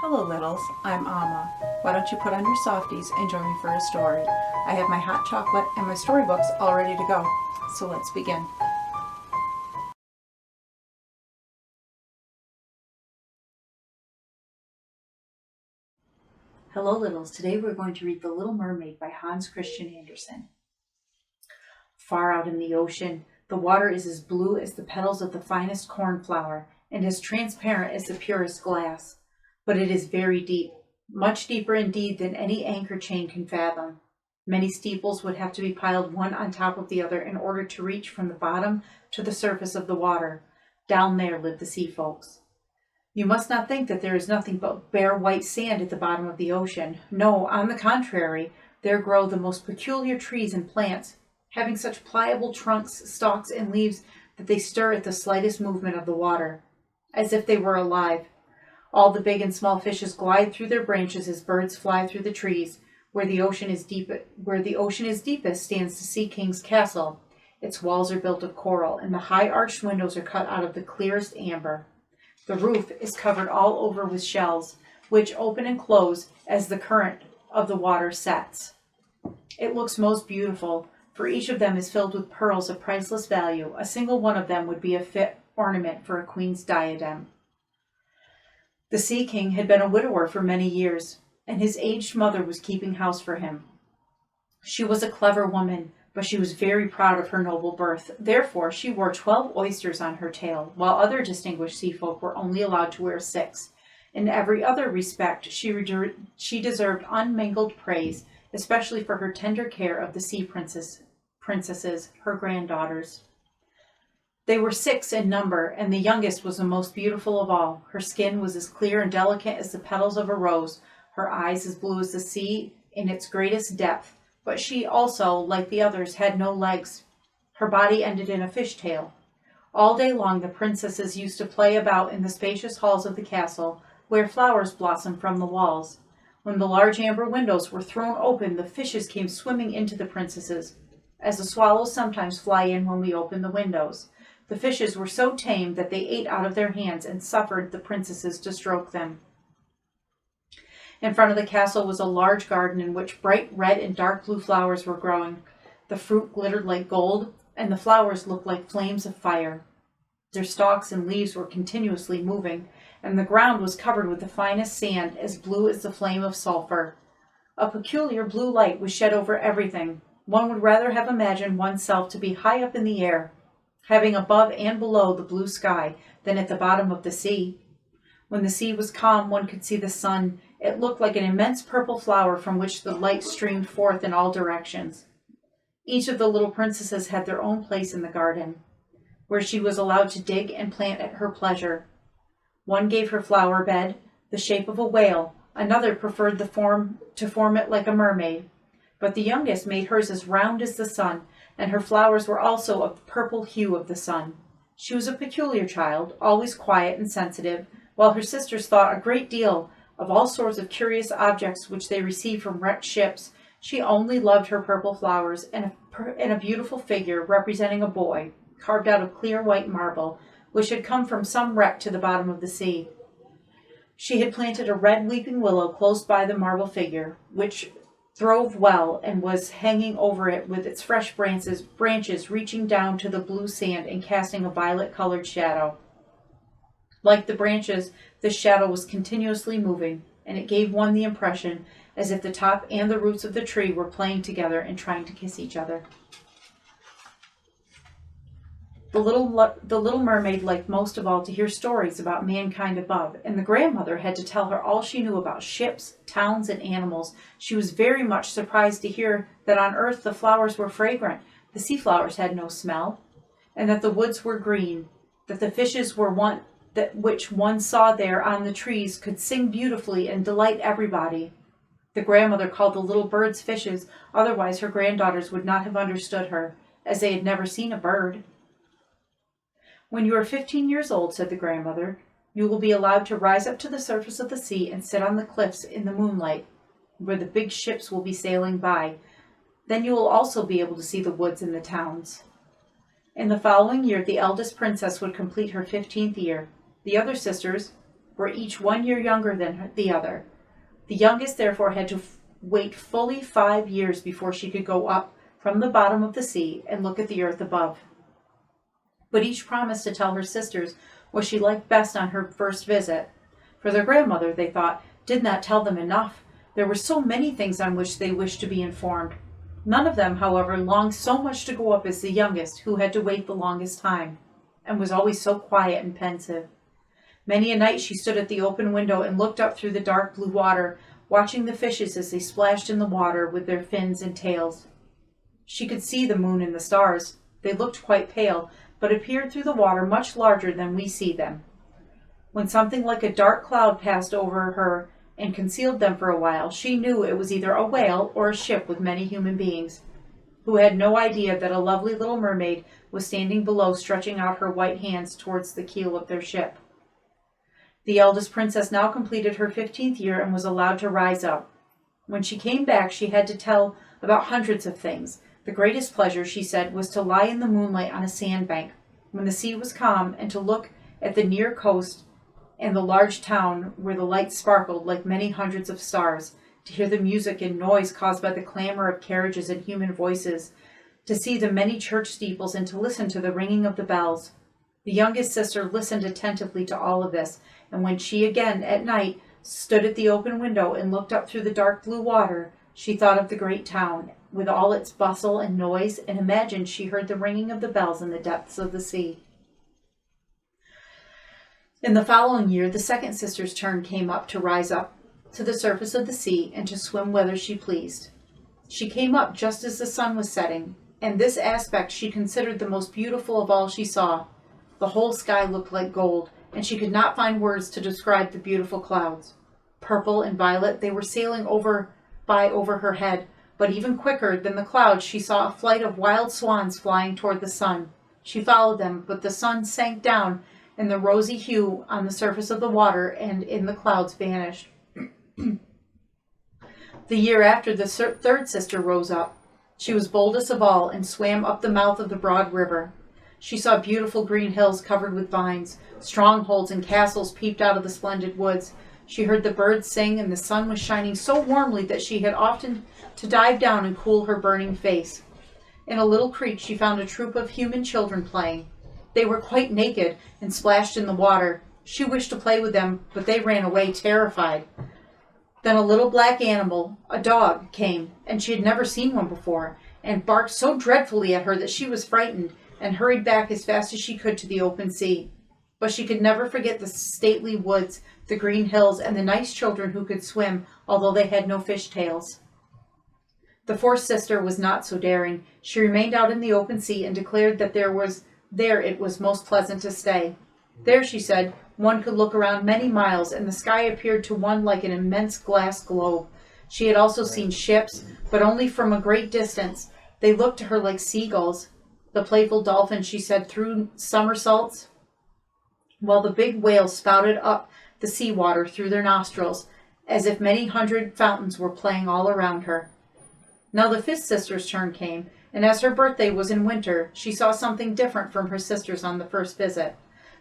Hello littles, I'm Amma. Why don't you put on your softies and join me for a story? I have my hot chocolate and my storybooks all ready to go. So let's begin. Hello littles, today we're going to read The Little Mermaid by Hans Christian Andersen. Far out in the ocean, the water is as blue as the petals of the finest cornflower and as transparent as the purest glass. But it is very deep, much deeper indeed than any anchor chain can fathom. Many steeples would have to be piled one on top of the other in order to reach from the bottom to the surface of the water. Down there live the sea folks. You must not think that there is nothing but bare white sand at the bottom of the ocean. No, on the contrary, there grow the most peculiar trees and plants, having such pliable trunks, stalks, and leaves that they stir at the slightest movement of the water, as if they were alive. All the big and small fishes glide through their branches as birds fly through the trees. Where the ocean is deepest stands the Sea King's castle. Its walls are built of coral, and the high arched windows are cut out of the clearest amber. The roof is covered all over with shells, which open and close as the current of the water sets. It looks most beautiful, for each of them is filled with pearls of priceless value. A single one of them would be a fit ornament for a queen's diadem. The Sea King had been a widower for many years, and his aged mother was keeping house for him. She was a clever woman, but she was very proud of her noble birth. Therefore, she wore 12 oysters on her tail, while other distinguished sea folk were only allowed to wear 6. In every other respect, she deserved unmingled praise, especially for her tender care of the sea princesses, her granddaughters. They were 6 in number, and the youngest was the most beautiful of all. Her skin was as clear and delicate as the petals of a rose, her eyes as blue as the sea in its greatest depth, but she also, like the others, had no legs. Her body ended in a fishtail. All day long the princesses used to play about in the spacious halls of the castle, where flowers blossomed from the walls. When the large amber windows were thrown open, the fishes came swimming into the princesses, as the swallows sometimes fly in when we open the windows. The fishes were so tame that they ate out of their hands and suffered the princesses to stroke them. In front of the castle was a large garden in which bright red and dark blue flowers were growing. The fruit glittered like gold, and the flowers looked like flames of fire. Their stalks and leaves were continuously moving, and the ground was covered with the finest sand, as blue as the flame of sulfur. A peculiar blue light was shed over everything. One would rather have imagined oneself to be high up in the air, having above and below the blue sky, than at the bottom of the sea. When the sea was calm, one could see the sun. It looked like an immense purple flower from which the light streamed forth in all directions. Each of the little princesses had their own place in the garden, where she was allowed to dig and plant at her pleasure. One gave her flower bed the shape of a whale, another preferred to form it like a mermaid, but the youngest made hers as round as the sun, and her flowers were also of the purple hue of the sun. She was a peculiar child, always quiet and sensitive, while her sisters thought a great deal of all sorts of curious objects which they received from wrecked ships. She only loved her purple flowers and a beautiful figure representing a boy, carved out of clear white marble, which had come from some wreck to the bottom of the sea. She had planted a red weeping willow close by the marble figure, which throve well and was hanging over it with its fresh branches reaching down to the blue sand and casting a violet-colored shadow. Like the branches, this shadow was continuously moving, and it gave one the impression as if the top and the roots of the tree were playing together and trying to kiss each other. The little mermaid liked most of all to hear stories about mankind above, and the grandmother had to tell her all she knew about ships, towns, and animals. She was very much surprised to hear that on earth the flowers were fragrant, the sea flowers had no smell, and that the woods were green, that the fishes which one saw there on the trees could sing beautifully and delight everybody. The grandmother called the little birds fishes, otherwise her granddaughters would not have understood her, as they had never seen a bird. When you are 15 years old, said the grandmother, you will be allowed to rise up to the surface of the sea and sit on the cliffs in the moonlight, where the big ships will be sailing by. Then you will also be able to see the woods and the towns. In the following year, the eldest princess would complete her 15th year. The other sisters were each 1 year younger than the other. The youngest therefore had to wait fully 5 years before she could go up from the bottom of the sea and look at the earth above. But each promised to tell her sisters what she liked best on her first visit, for their grandmother, they thought, did not tell them enough. There were so many things on which they wished to be informed. None of them, however, longed so much to go up as the youngest, who had to wait the longest time, and was always so quiet and pensive. Many a night she stood at the open window and looked up through the dark blue water, watching the fishes as they splashed in the water with their fins and tails. She could see the moon and the stars. They looked quite pale, but appeared through the water much larger than we see them. When something like a dark cloud passed over her and concealed them for a while, she knew it was either a whale or a ship with many human beings, who had no idea that a lovely little mermaid was standing below, stretching out her white hands towards the keel of their ship. The eldest princess now completed her 15th year and was allowed to rise up. When she came back, she had to tell about hundreds of things. The greatest pleasure, she said, was to lie in the moonlight on a sandbank when the sea was calm and to look at the near coast and the large town where the lights sparkled like many hundreds of stars, to hear the music and noise caused by the clamor of carriages and human voices, to see the many church steeples and to listen to the ringing of the bells. The youngest sister listened attentively to all of this, and when she again, at night, stood at the open window and looked up through the dark blue water, she thought of the great town, with all its bustle and noise, and imagined she heard the ringing of the bells in the depths of the sea. In the following year, the second sister's turn came up to rise up to the surface of the sea and to swim whether she pleased. She came up just as the sun was setting, and this aspect she considered the most beautiful of all she saw. The whole sky looked like gold, and she could not find words to describe the beautiful clouds. Purple and violet, they were sailing over her head, but even quicker than the clouds she saw a flight of wild swans flying toward the sun. She followed them, but the sun sank down, and the rosy hue on the surface of the water and in the clouds vanished. The year after, the third sister rose up. She was boldest of all and swam up the mouth of the broad river. She saw beautiful green hills covered with vines. Strongholds and castles peeped out of the splendid woods. She heard the birds sing, and the sun was shining so warmly that she had often to dive down and cool her burning face. In a little creek she found a troop of human children playing. They were quite naked and splashed in the water. She wished to play with them, but they ran away terrified. Then a little black animal, a dog, came, and she had never seen one before, and barked so dreadfully at her that she was frightened and hurried back as fast as she could to the open sea. But she could never forget the stately woods, the green hills, and the nice children who could swim, although they had no fish tails. The fourth sister was not so daring. She remained out in the open sea and declared that there it was most pleasant to stay. There, she said, one could look around many miles, and the sky appeared to one like an immense glass globe. She had also seen ships, but only from a great distance. They looked to her like seagulls. The playful dolphin, she said, threw somersaults, while the big whales spouted up the seawater through their nostrils, as if many hundred fountains were playing all around her. Now the fifth sister's turn came, and as her birthday was in winter, she saw something different from her sisters on the first visit.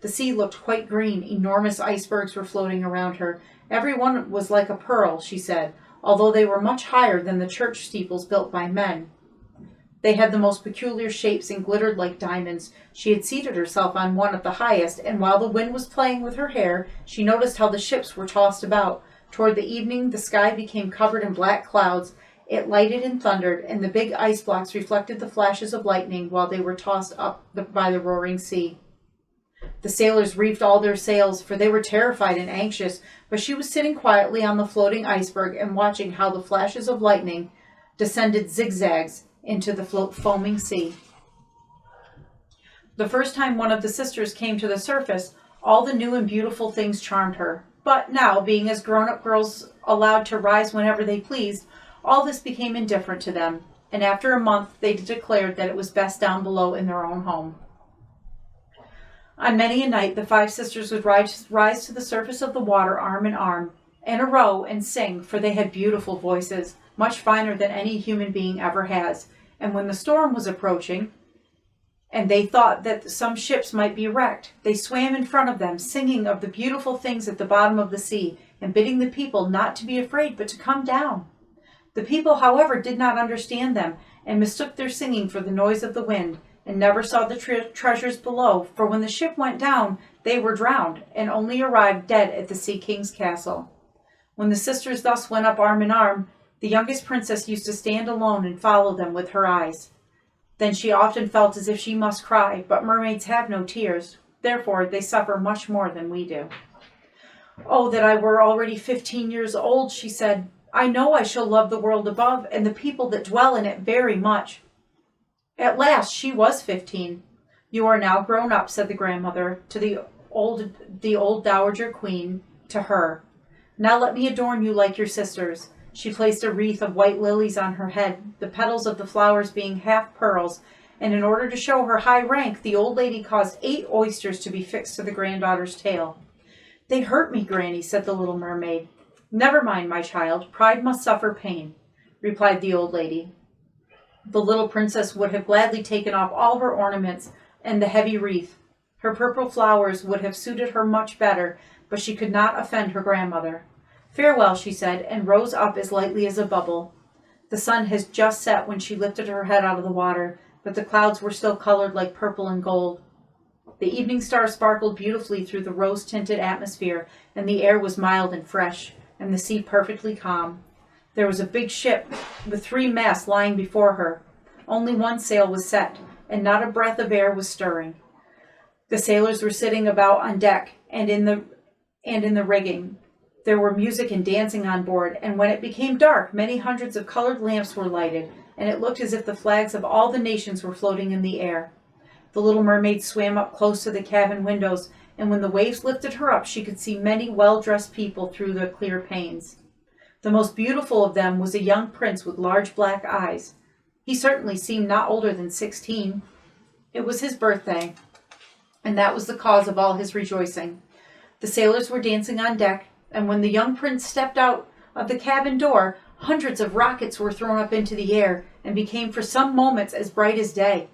The sea looked quite green. Enormous icebergs were floating around her. Every one was like a pearl, she said, although they were much higher than the church steeples built by men. They had the most peculiar shapes and glittered like diamonds. She had seated herself on one of the highest, and while the wind was playing with her hair, she noticed how the ships were tossed about. Toward the evening, the sky became covered in black clouds. It lighted and thundered, and the big ice blocks reflected the flashes of lightning while they were tossed up by the roaring sea. The sailors reefed all their sails, for they were terrified and anxious, but she was sitting quietly on the floating iceberg and watching how the flashes of lightning descended zigzags into the foaming sea. The first time one of the sisters came to the surface, all the new and beautiful things charmed her. But now, being as grown-up girls allowed to rise whenever they pleased, all this became indifferent to them, and after a month they declared that it was best down below in their own home. On many a night the five sisters would rise to the surface of the water arm in arm, in a row, and sing, for they had beautiful voices, much finer than any human being ever has. And when the storm was approaching, and they thought that some ships might be wrecked. They swam in front of them, singing of the beautiful things at the bottom of the sea, and bidding the people not to be afraid, but to come down. The people, however, did not understand them, and mistook their singing for the noise of the wind, and never saw the treasures below, for when the ship went down, they were drowned, and only arrived dead at the Sea King's castle. When the sisters thus went up arm in arm, the youngest princess used to stand alone and follow them with her eyes. Then she often felt as if she must cry, but mermaids have no tears. Therefore, they suffer much more than we do. "Oh, that I were already 15 years old," she said. "I know I shall love the world above and the people that dwell in it very much." At last she was 15. "You are now grown up," said the grandmother to the old dowager queen to her. "Now let me adorn you like your sisters." She placed a wreath of white lilies on her head, the petals of the flowers being half pearls, and in order to show her high rank, the old lady caused 8 oysters to be fixed to the granddaughter's tail. "They hurt me, Granny," said the little mermaid. "Never mind, my child. Pride must suffer pain," replied the old lady. The little princess would have gladly taken off all her ornaments and the heavy wreath. Her purple flowers would have suited her much better, but she could not offend her grandmother. "Farewell," she said, and rose up as lightly as a bubble. The sun had just set when she lifted her head out of the water, but the clouds were still colored like purple and gold. The evening star sparkled beautifully through the rose-tinted atmosphere, and the air was mild and fresh, and the sea perfectly calm. There was a big ship with 3 masts lying before her. Only one sail was set, and not a breath of air was stirring. The sailors were sitting about on deck and in the rigging. There were music and dancing on board, and when it became dark, many hundreds of colored lamps were lighted, and it looked as if the flags of all the nations were floating in the air. The little mermaid swam up close to the cabin windows, and when the waves lifted her up, she could see many well-dressed people through the clear panes. The most beautiful of them was a young prince with large black eyes. He certainly seemed not older than 16. It was his birthday, and that was the cause of all his rejoicing. The sailors were dancing on deck, and when the young prince stepped out of the cabin door, hundreds of rockets were thrown up into the air and became for some moments as bright as day.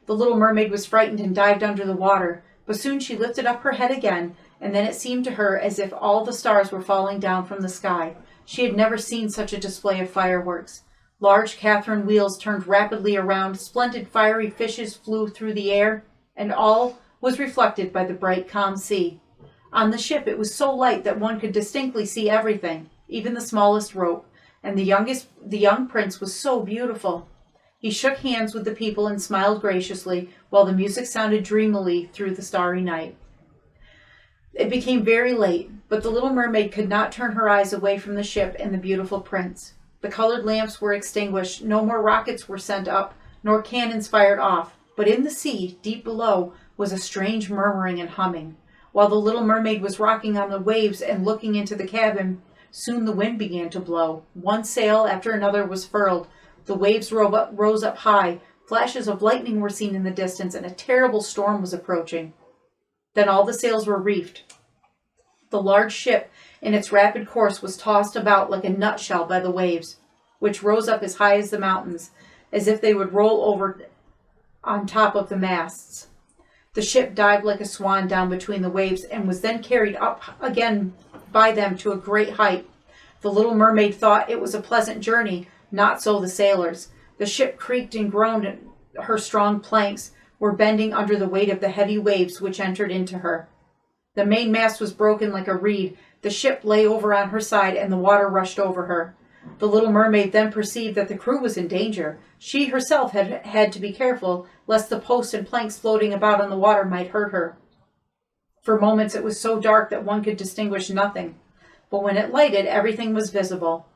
The little mermaid was frightened and dived under the water, but soon she lifted up her head again, and then it seemed to her as if all the stars were falling down from the sky. She had never seen such a display of fireworks. Large Catherine wheels turned rapidly around, splendid fiery fishes flew through the air, and all was reflected by the bright, calm sea. On the ship it was so light that one could distinctly see everything, even the smallest rope, and the young prince was so beautiful. He shook hands with the people and smiled graciously, while the music sounded dreamily through the starry night. It became very late, but the little mermaid could not turn her eyes away from the ship and the beautiful prince. The colored lamps were extinguished, no more rockets were sent up, nor cannons fired off, but in the sea, deep below, was a strange murmuring and humming. While the little mermaid was rocking on the waves and looking into the cabin, soon the wind began to blow. One sail after another was furled. The waves rose up high. Flashes of lightning were seen in the distance, and a terrible storm was approaching. Then all the sails were reefed. The large ship, in its rapid course, was tossed about like a nutshell by the waves, which rose up as high as the mountains, as if they would roll over on top of the masts. The ship dived like a swan down between the waves and was then carried up again by them to a great height. The little mermaid thought it was a pleasant journey. Not so the sailors. The ship creaked and groaned, and her strong planks were bending under the weight of the heavy waves which entered into her. The mainmast was broken like a reed. The ship lay over on her side, and the water rushed over her. The little mermaid then perceived that the crew was in danger. She herself had to be careful, lest the posts and planks floating about on the water might hurt her. For moments it was so dark that one could distinguish nothing, but when it lighted, everything was visible.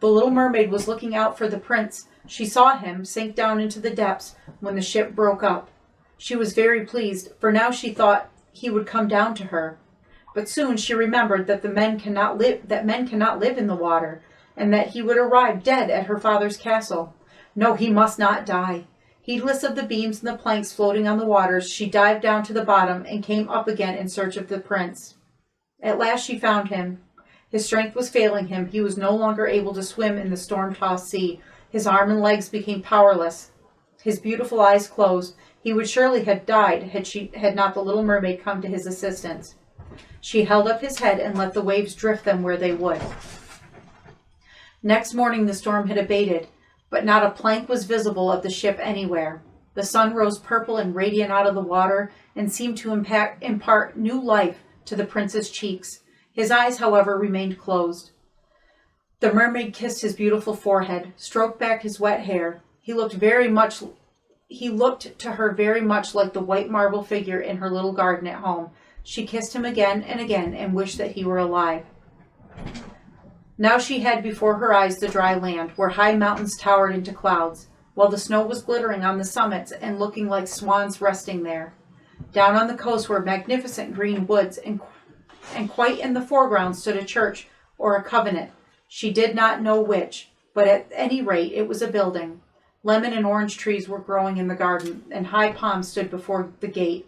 The little mermaid was looking out for the prince. She saw him sink down into the depths when the ship broke up. She was very pleased, for now she thought he would come down to her. But soon she remembered that men cannot live in the water, and that he would arrive dead at her father's castle. No, he must not die. Heedless of the beams and the planks floating on the waters, she dived down to the bottom and came up again in search of the prince. At last she found him. His strength was failing him. He was no longer able to swim in the storm-tossed sea. His arms and legs became powerless. His beautiful eyes closed. He would surely have died had not the little mermaid come to his assistance. She held up his head and let the waves drift them where they would. Next morning the storm had abated, but not a plank was visible of the ship anywhere. The sun rose purple and radiant out of the water and seemed to impart new life to the prince's cheeks. His eyes, however, remained closed. The mermaid kissed his beautiful forehead, stroked back his wet hair. He looked to her very much like the white marble figure in her little garden at home. She kissed him again and again and wished that he were alive. Now she had before her eyes the dry land, where high mountains towered into clouds, while the snow was glittering on the summits and looking like swans resting there. Down on the coast were magnificent green woods, and quite in the foreground stood a church or a convent. She did not know which, but at any rate it was a building. Lemon and orange trees were growing in the garden, and high palms stood before the gate.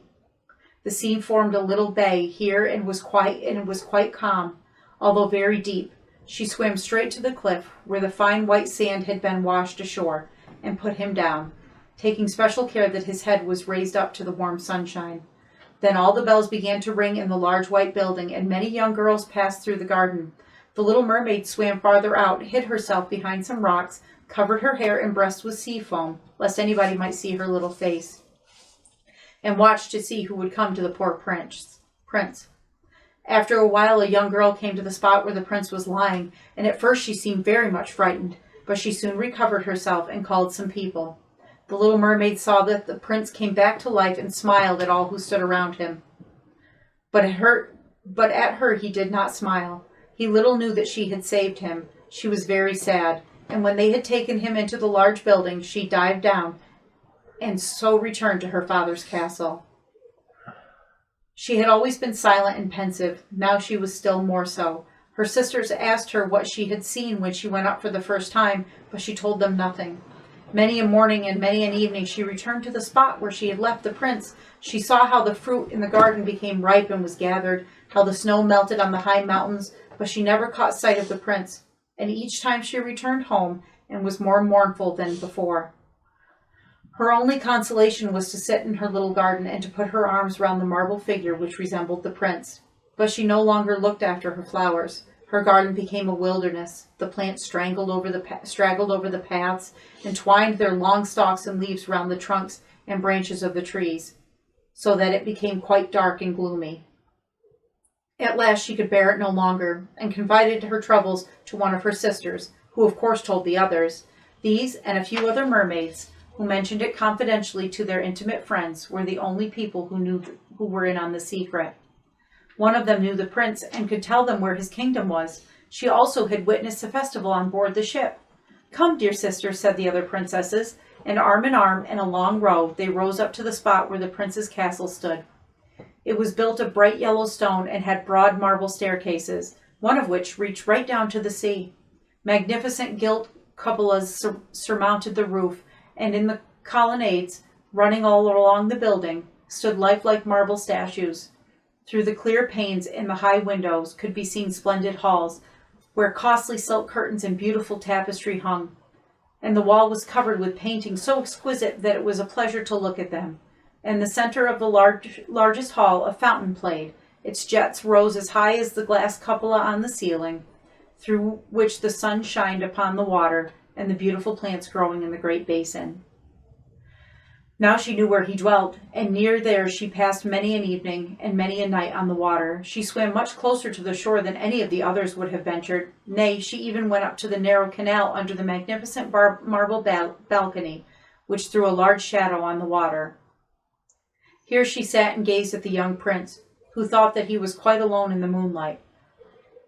The sea formed a little bay here and it was quite calm, although very deep. She swam straight to the cliff, where the fine white sand had been washed ashore, and put him down, taking special care that his head was raised up to the warm sunshine. Then all the bells began to ring in the large white building, and many young girls passed through the garden. The little mermaid swam farther out, hid herself behind some rocks, covered her hair and breast with sea foam, lest anybody might see her little face, and watched to see who would come to the poor prince. After a while, a young girl came to the spot where the prince was lying, and at first she seemed very much frightened, but she soon recovered herself and called some people. The little mermaid saw that the prince came back to life and smiled at all who stood around him. But at her he did not smile. He little knew that she had saved him. She was very sad, and when they had taken him into the large building, she dived down and so returned to her father's castle. She had always been silent and pensive. Now she was still more so. Her sisters asked her what she had seen when she went up for the first time, but she told them nothing. Many a morning and many an evening she returned to the spot where she had left the prince. She saw how the fruit in the garden became ripe and was gathered, how the snow melted on the high mountains, but she never caught sight of the prince, and each time she returned home and was more mournful than before. Her only consolation was to sit in her little garden and to put her arms round the marble figure which resembled the prince. But she no longer looked after her flowers. Her garden became a wilderness. The plants straggled over the paths and twined their long stalks and leaves round the trunks and branches of the trees, so that it became quite dark and gloomy. At last she could bear it no longer, and confided her troubles to one of her sisters, who of course told the others. These and a few other mermaids, who mentioned it confidentially to their intimate friends, were the only people who were in on the secret. One of them knew the prince and could tell them where his kingdom was. She also had witnessed a festival on board the ship. "Come, dear sister," said the other princesses, and arm in arm, in a long row, they rose up to the spot where the prince's castle stood. It was built of bright yellow stone and had broad marble staircases, one of which reached right down to the sea. Magnificent gilt cupolas surmounted the roof, and in the colonnades, running all along the building, stood lifelike marble statues. Through the clear panes in the high windows could be seen splendid halls, where costly silk curtains and beautiful tapestry hung, and the wall was covered with paintings so exquisite that it was a pleasure to look at them. In the center of the largest hall, a fountain played. Its jets rose as high as the glass cupola on the ceiling, through which the sun shined upon the water and the beautiful plants growing in the great basin. Now she knew where he dwelt, and near there she passed many an evening and many a night on the water. She swam much closer to the shore than any of the others would have ventured. Nay, she even went up to the narrow canal under the magnificent marble balcony, which threw a large shadow on the water. Here she sat and gazed at the young prince, who thought that he was quite alone in the moonlight.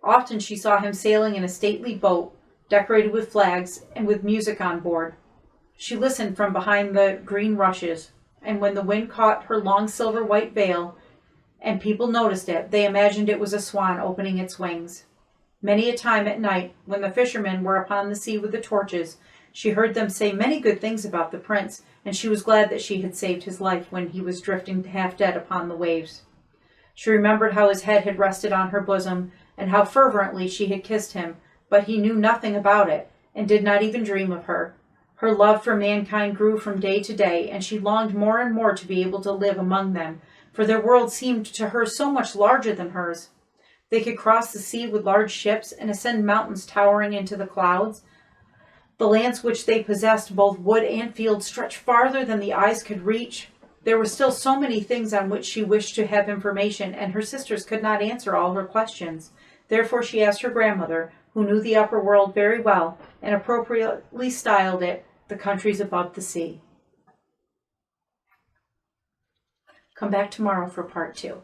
Often she saw him sailing in a stately boat, decorated with flags and with music on board. She listened from behind the green rushes, and when the wind caught her long silver white veil, and people noticed it, they imagined it was a swan opening its wings. Many a time at night, when the fishermen were upon the sea with the torches, she heard them say many good things about the prince, and she was glad that she had saved his life when he was drifting half dead upon the waves. She remembered how his head had rested on her bosom, and how fervently she had kissed him, but he knew nothing about it, and did not even dream of her. Her love for mankind grew from day to day, and she longed more and more to be able to live among them, for their world seemed to her so much larger than hers. They could cross the sea with large ships and ascend mountains towering into the clouds. The lands which they possessed, both wood and field, stretched farther than the eyes could reach. There were still so many things on which she wished to have information, and her sisters could not answer all her questions. Therefore she asked her grandmother, who knew the upper world very well, and appropriately styled it the countries above the sea. Come back tomorrow for part 2.